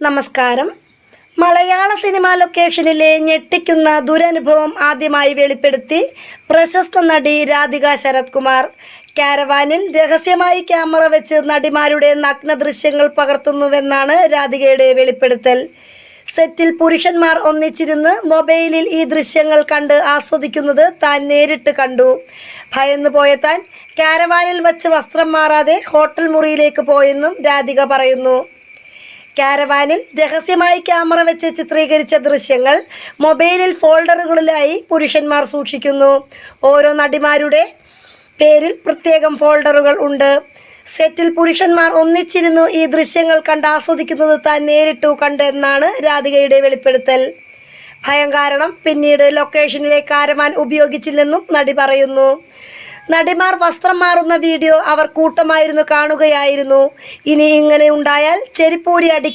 നമസ്കാരം. മലയാള സിനിമാ ലൊക്കേഷനിലെ ഞെട്ടിക്കുന്ന ദുരനുഭവം ആദ്യമായി വെളിപ്പെടുത്തി പ്രശസ്ത നടി രാധിക ശരത് കുമാർ. കാരവാനിൽ രഹസ്യമായി ക്യാമറ വെച്ച് നടിമാരുടെ നഗ്ന ദൃശ്യങ്ങൾ പകർത്തുന്നുവെന്നാണ് രാധികയുടെ വെളിപ്പെടുത്തൽ. സെറ്റിൽ പുരുഷന്മാർ ഒന്നിച്ചിരുന്ന് മൊബൈലിൽ ഈ ദൃശ്യങ്ങൾ കണ്ട് ആസ്വദിക്കുന്നത് താൻ നേരിട്ട് കണ്ടു. ഭയന്നുപോയ താൻ കാരവാനിൽ വച്ച് വസ്ത്രം മാറാതെ ഹോട്ടൽ മുറിയിലേക്ക് പോയെന്നും രാധിക പറയുന്നു. കാരവാനിൽ രഹസ്യമായി ക്യാമറ വെച്ച് ചിത്രീകരിച്ച ദൃശ്യങ്ങൾ മൊബൈലിൽ ഫോൾഡറുകളിലായി പുരുഷന്മാർ സൂക്ഷിക്കുന്നു. ഓരോ നടിമാരുടെ പേരിൽ പ്രത്യേകം ഫോൾഡറുകൾ ഉണ്ട്. സെറ്റിൽ പുരുഷന്മാർ ഒന്നിച്ചിരുന്നു ഈ ദൃശ്യങ്ങൾ കണ്ട് ആസ്വദിക്കുന്നത് താൻ നേരിട്ടു കണ്ടെന്നാണ് രാധികയുടെ വെളിപ്പെടുത്തൽ. ഭയം കാരണം പിന്നീട് ലൊക്കേഷനിലെ കാരവാൻ ഉപയോഗിച്ചില്ലെന്നും നടി പറയുന്നു. നടിമാർ വസ്ത്രം മാറുന്ന വീഡിയോ അവർ കൂട്ടമായിരുന്നു കാണുകയായിരുന്നു. ഇനി ഇങ്ങനെ ഉണ്ടായാൽ ചെരിപ്പൂരി